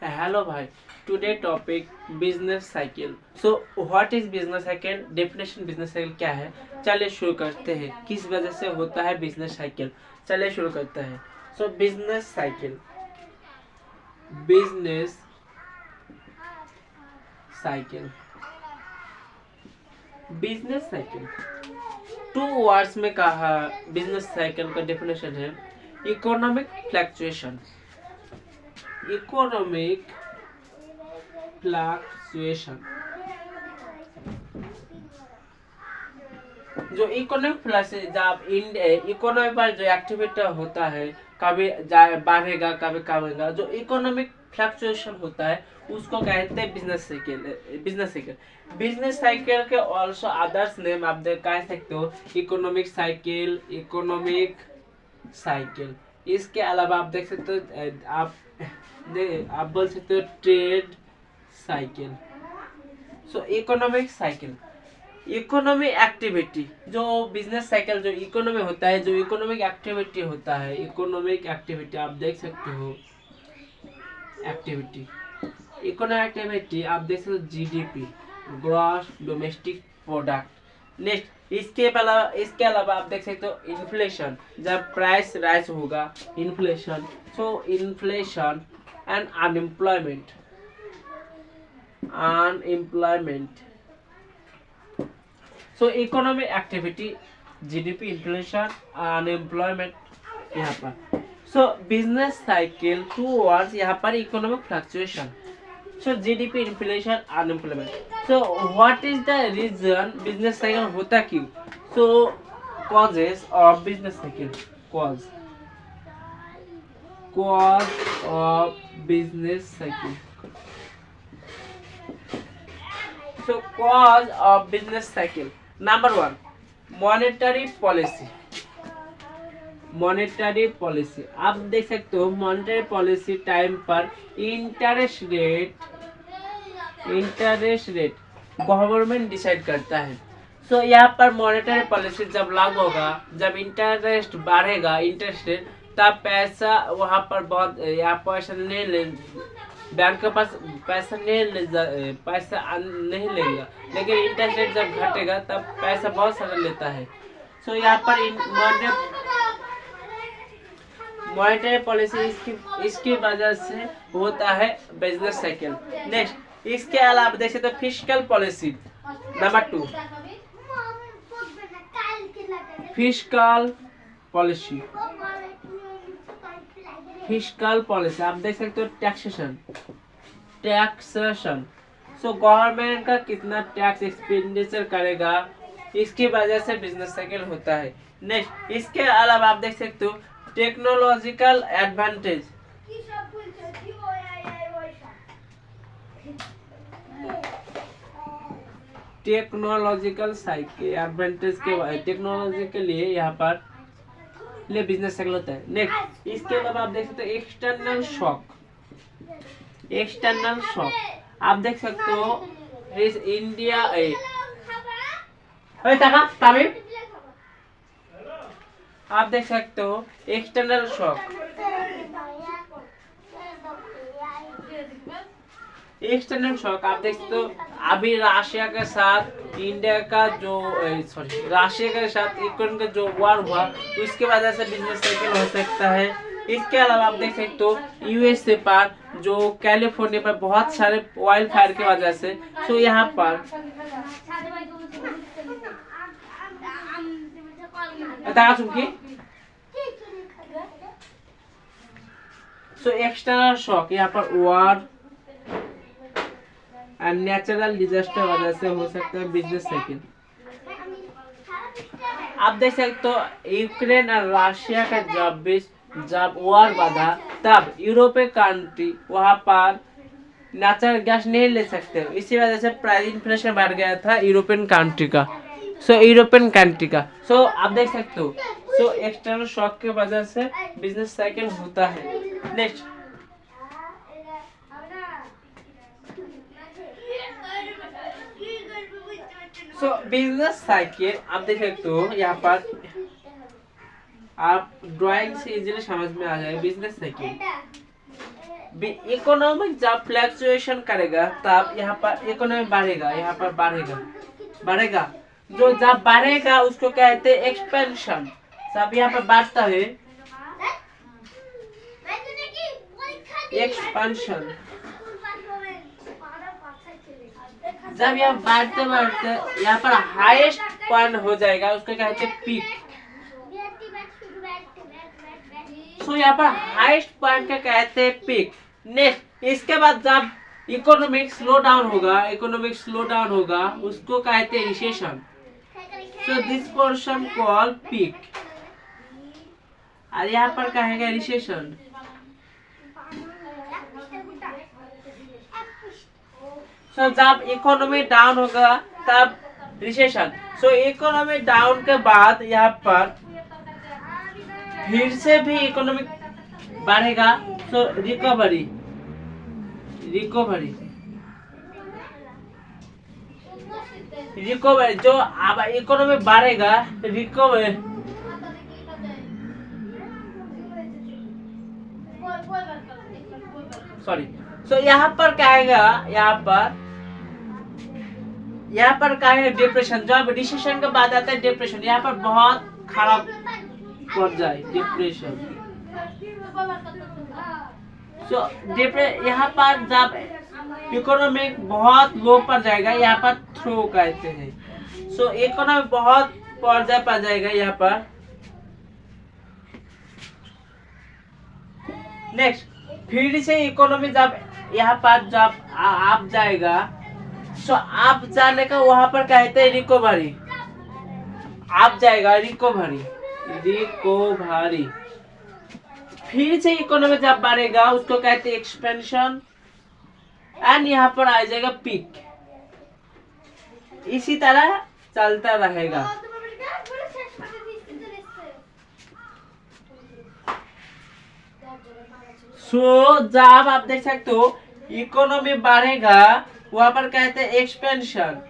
Hello bhai. Today topic business cycle. So what is business cycle? Definition business cycle क्या है? चलिए शुरू करते हैं. किस वजह से होता है business cycle? चलिए शुरू करते हैं. So business cycle. Business cycle. Business cycle. Two words में कहा बिजनेस साइकिल का डेफिनेशन है इकोनॉमिक फ्लक्चुएशन. इकोनॉमिक फ्लक्चुएशन जो इकोनॉमिक फ्लक्चुएशन जब इकोनॉमी पर जो एक्टिविटी होता है कभी बढ़ेगा कभी कमेगा. जो इकोनॉमिक फ्लक्चुएशन होता है उसको कहते हैं बिजनेस साइकिल. बिजनेस साइकिल के ऑल्सो अदर्स नेम आप कह सकते हो इकोनॉमिक साइकिल. इसके अलावा आप देख सकते हो आप बोल सकते हो ट्रेड साइकिल. सो इकोनॉमिक साइकिल इकोनॉमी एक्टिविटी जो बिजनेस साइकिल जो इकोनॉमी होता है जो इकोनॉमिक एक्टिविटी होता है इकोनॉमिक एक्टिविटी आप देख सकते हो एक्टिविटी इकोनॉमिक एक्टिविटी आप देख सकते हो GDP gross domestic product. Next इसके अलावा आप देख सकते हो इन्फ्लेशन जब प्राइस राइज होगा inflation. So inflation and unemployment so economic activity GDP inflation unemployment यहाँ पर. So business cycle two words यहाँ पर economic fluctuation. So GDP inflation unemployment. So what is the reason business cycle होता क्यों. So causes of business cycle cause of business cycle. So cause of business cycle. Number 1, monetary policy. आप देख सकते हो monetary policy time पर interest rate government decide करता है. सो यहाँ पर मॉनेटरी पॉलिसी जब लागू होगा जब इंटरेस्ट बढ़ेगा इंटरेस्ट रेट तब पैसा वहाँ पर बहुत यहाँ पैसा नहीं ले बैंक के पास पैसा नहीं लेगा लेकिन इंटरेस्ट रेट जब घटेगा तब पैसा बहुत सारा लेता है. सो यहाँ पर मॉनेटरी पॉलिसी इसकी वजह से होता है बिजनेस साइकिल. नेक्स्ट इसके अलावा देख सकते fiscal policy. Number 2 fiscal policy आप देख सकते हो टैक्सेशन. सो गवर्नमेंट का कितना टैक्स एक्सपेंडिचर करेगा इसकी वजह से बिजनेस साइकिल होता है. नेक्स्ट इसके अलावा आप देख सकते हो technological advantage. Technological cycle advantage के टेक्नोलॉजी के लिए यहाँ पर बिजनेस साइकिल होता है. नेक्स्ट इसके अलावा आप देख सकते हो एक्सटर्नल शॉक आप देख सकते हो इस इंडिया आप देख सकते हो एक्सटर्नल शॉक आप देख सकते हो अभी रशिया के साथ इंडिया का जो रशिया के साथ यूक्रेन का जो वॉर हुआ उसके वजह से बिजनेस साइकिल हो सकता है. इसके अलावा आप देख सकते हो यूएसए पर जो कैलिफोर्निया पर बहुत सारे वाइल्ड फायर की वजह से. सो यहाँ पर सो एक्सटर्नल शॉक यहाँ पर वॉर एंड नेचुरल डिजास्टर वजह से हो सकता है बिजनेस साइकिल. आप देख सकते हो यूक्रेन और रशिया का जब वॉर बढ़ा तब यूरोपीय कंट्री वहां पर नेचुरल गैस नहीं ले सकते. इसी वजह से प्राइस इन्फ्लेशन बढ़ गया था यूरोपियन कंट्री का. सो आप देख सकते हो सो एक्सटर्नल शॉक की वजह से बिजनेस साइकिल होता है. नेक्स्ट सो बिजनेस साइकिल आप देख सकते हो यहाँ पर आप ड्राइंग से इजीली समझ में आ जाए. बिजनेस साइकिल इकोनॉमिक जब फ्लक्चुएशन करेगा तब यहाँ पर इकोनॉमी बढ़ेगा, यहाँ पर बढ़ेगा। जो जब बढ़ेगा उसको कहते हैं एक्सपेंशन। सब यहाँ पर बढ़ता है एक्सपेंशन। जब यह बढ़ते बढ़ते यहाँ पर हाईएस्ट पॉइंट हो जाएगा उसको कहते हैं पीक। सो यहाँ पर हाईएस्ट पॉइंट का कहते हैं पीक। नेक्स्ट इसके बाद जब इकोनॉमिक स्लो डाउन होगा उसको कहते हैं recession. So this portion call peak. और यहाँ पर कहेगा रिसेशन। सो जब इकोनॉमी डाउन होगा तब रिसेशन। सो इकोनॉमी डाउन के बाद यहाँ पर फिर से भी इकोनॉमिक बढ़ेगा। सो रिकवरी जो अब इकोनॉमी बढ़ेगा रिकवरी। सॉरी। सो यहाँ पर कहेगा डिप्रेशन। जब रिसेशन के बाद आता है डिप्रेशन, यहाँ पर बहुत खराब पड़ जाए डिप्रेशन। सो यहाँ पर जब इकोनॉमिक बहुत लो पर जाएगा यहाँ पर थ्रो कहते हैं। सो इकोनॉमी बहुत पड़ जाएगा यहाँ पर। नेक्स्ट फिर से इकोनॉमी जब यहाँ पर जब आप जाएगा, सो आप जाने का वहां पर कहते हैं रिकवरी। आप जाएगा रिकवरी। फिर से इकोनॉमी जब बढ़ेगा उसको कहते हैं एक्सपेंशन। एंड यहाँ पर आ जाएगा पीक। इसी तरह चलता रहेगा। सो जब आप देख सकते हो इकोनॉमी बढ़ेगा वहां पर कहते हैं एक्सपेंशन।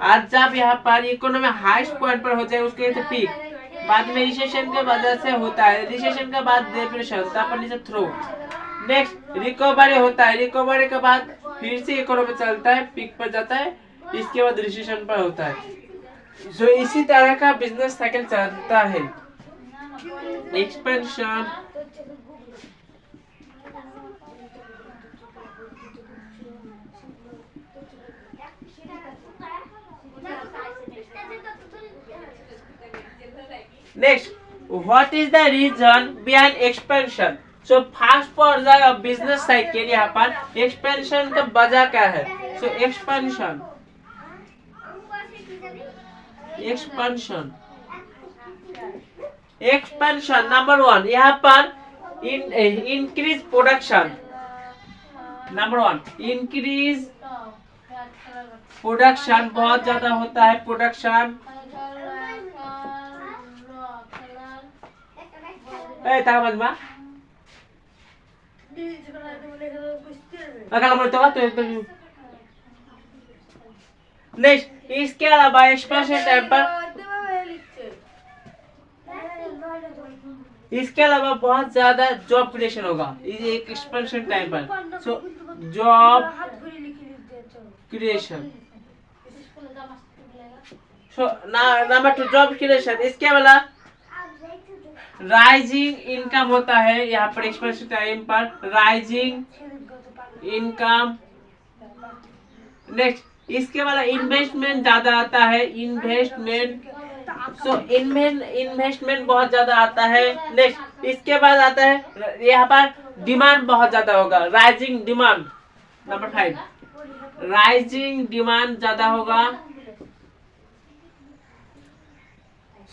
और जब यहाँ पर इकोनॉमी हाईएस्ट पॉइंट पर हो जाए उसको कहते हैं पीक। बाद में रिसेशन के वजह से होता है, रिसेशन के बाद डिप्रेशन, तब नीचे थ्रो। नेक्स्ट रिकवरी होता है, रिकवरी के बाद फिर से इकोनॉमी चलता है, पीक पर जाता है, इसके बाद रिसेशन पर होता है। सो इसी तरह का बिजनेस साइकिल चलता है। Expansion, next what is the reason behind expansion? So fast for the business cycle यहाँ पर expansion का वजह क्या है? So expansion number one यहाँ पर increase production। Number 1 increase production बहुत ज्यादा होता है। प्रोडक्शन नेक्स्ट इसके अलावा एक्सपेंशन टाइम पर इसके अलावा बहुत ज्यादा जॉब क्रिएशन होगा एक एक्सपेंशन टाइम पर। So job creation. So number 2 job creation. इसके वाला राइजिंग इनकम होता है यहाँ पर एक्सपेंशन टाइम पर, राइजिंग इनकम। नेक्स्ट इसके वाला इन्वेस्टमेंट ज्यादा आता है, इन्वेस्टमेंट। सो इन्वेस्टमेंट बहुत ज्यादा आता है। नेक्स्ट इसके बाद आता है यहाँ पर डिमांड बहुत ज्यादा होगा, rising demand. Number 5 rising demand ज्यादा होगा।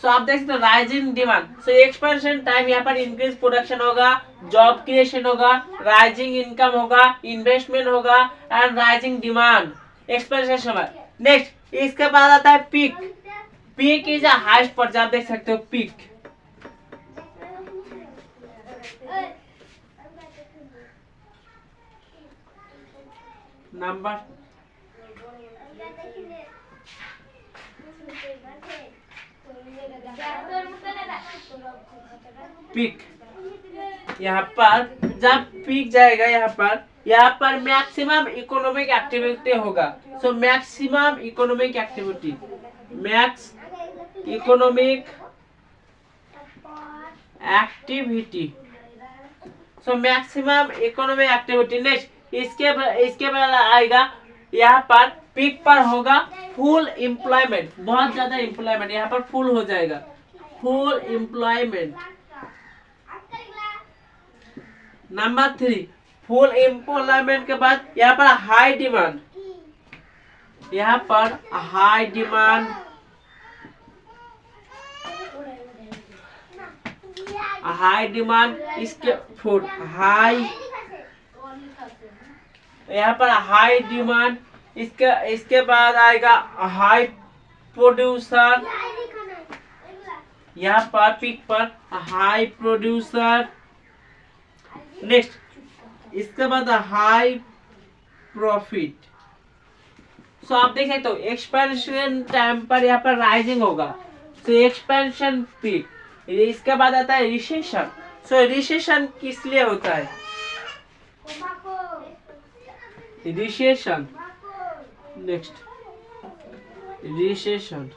सो आप देख सकते हो राइजिंग डिमांड। सो एक्सपेंशन टाइम यहाँ पर इंक्रीज प्रोडक्शन होगा, जॉब क्रिएशन होगा, राइजिंग इनकम होगा, इन्वेस्टमेंट होगा एंड राइजिंग डिमांड एक्सपेंशन समय। नेक्स्ट इसके बाद आता है पीक। पीक इज हाईएस्ट पर आप देख सकते हो पीक। नंबर पीक यहाँ पर जब पीक जाएगा यहाँ पर मैक्सिमम इकोनॉमिक एक्टिविटी होगा। So maximum economic activity, max economic activity, so maximum economic activity. Next इसके बाद आएगा यहाँ पर पीक पर होगा फुल एम्प्लॉयमेंट, बहुत ज्यादा एम्प्लॉयमेंट, यहाँ पर फुल हो जाएगा, full employment. Number 3, full employment के बाद यहाँ पर हाई डिमांड, यहाँ पर हाई डिमांड, हाई डिमांड, इसके फूड हाई, यहाँ पर हाई डिमांड, इसके बाद आएगा हाई प्रोड्यूसर, यहाँ पर पीक पर हाई प्रोड्यूसर। नेक्स्ट इसके बाद हाई प्रॉफिट। सो आप देख सकते हो एक्सपेंशन टाइम पर यहाँ पर राइजिंग होगा, सो एक्सपेंशन पीक। इसके बाद आता है रिसेशन। सो रिसेशन किस लिए होता है? Recession, next recession,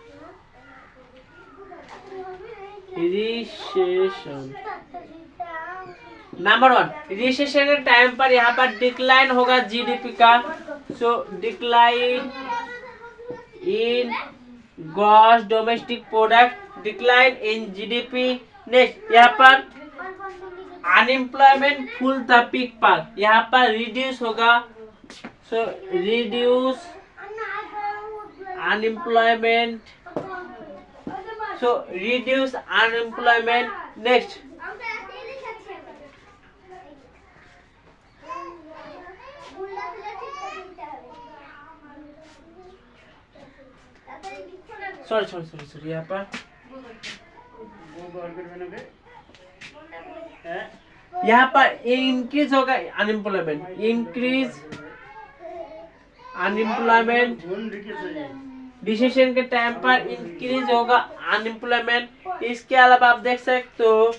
recession number 1, recession के टाइम पर यहाँ पर डिक्लाइन होगा जीडीपी का। So decline in gross domestic product, decline in GDP. Next यहाँ पर अनएम्प्लॉयमेंट फुल था पीक पर, यहाँ पर रिड्यूस होगा। सो रिड्यूस अनएम्प्लॉयमेंट, सो रिड्यूस अनएम्प्लॉयमेंट। नेक्स्ट सॉरी यहाँ पर इंक्रीज होगा अनएम्प्लॉयमेंट, इंक्रीज अनएम्प्लॉयमेंट। डिसीजन के टाइम पर इंक्रीज होगा अनएम्प्लॉयमेंट। इसके अलावा आप देख सकते हो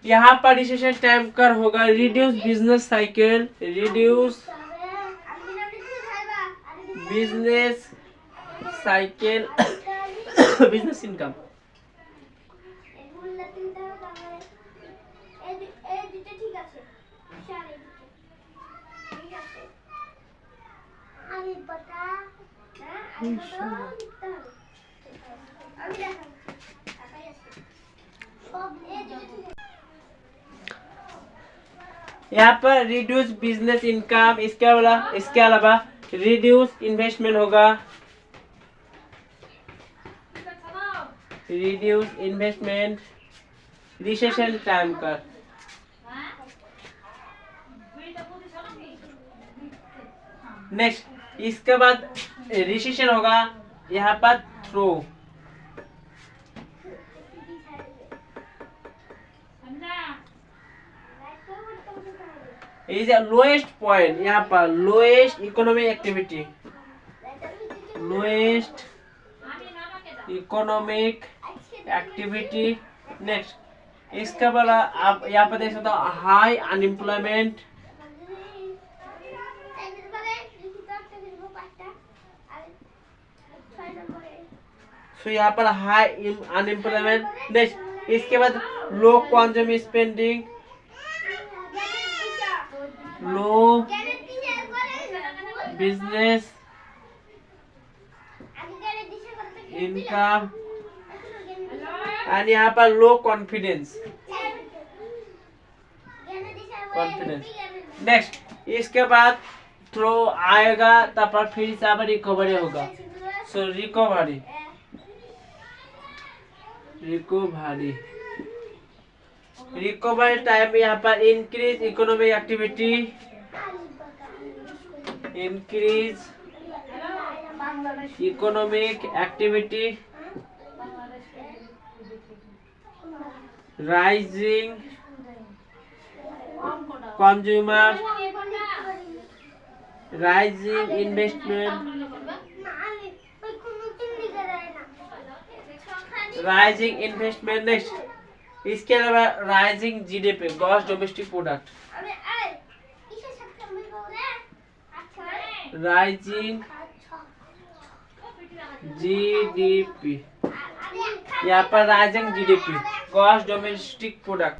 यहाँ पर डिसीजन टाइम कर होगा reduce business cycle, reduce business cycle, business income. यहाँ पर रिड्यूस बिजनेस इनकम, इसके अलावा रिड्यूस इन्वेस्टमेंट होगा, रिड्यूस इन्वेस्टमेंट रिसेशन टाइम का। नेक्स्ट इसके बाद रिसेशन होगा यहाँ पर थ्रो, इज लोएस्ट पॉइंट, यहाँ पर lowest economic activity, lowest economic activity. Next इसके बाद आप यहाँ पर देख सकते हो हाई अनएम्प्लॉयमेंट, सो यहाँ पर हाई अनएम्प्लॉयमेंट। नेक्स्ट इसके बाद low consume spending, low business income and यहाँ पर लो कॉन्फिडेंस। नेक्स्ट इसके बाद थ्रो आएगा, तब पर फिर से अब रिकवरी होगा। सो रिकवरी, रिकवरी, रिकवरी टाइम यहाँ पर increase economic activity, increase economic activity, rising consumer, rising investment, rising investment. Next इसके अलावा rising GDP, gross domestic product, rising GDP, यहाँ पर rising GDP, gross domestic product.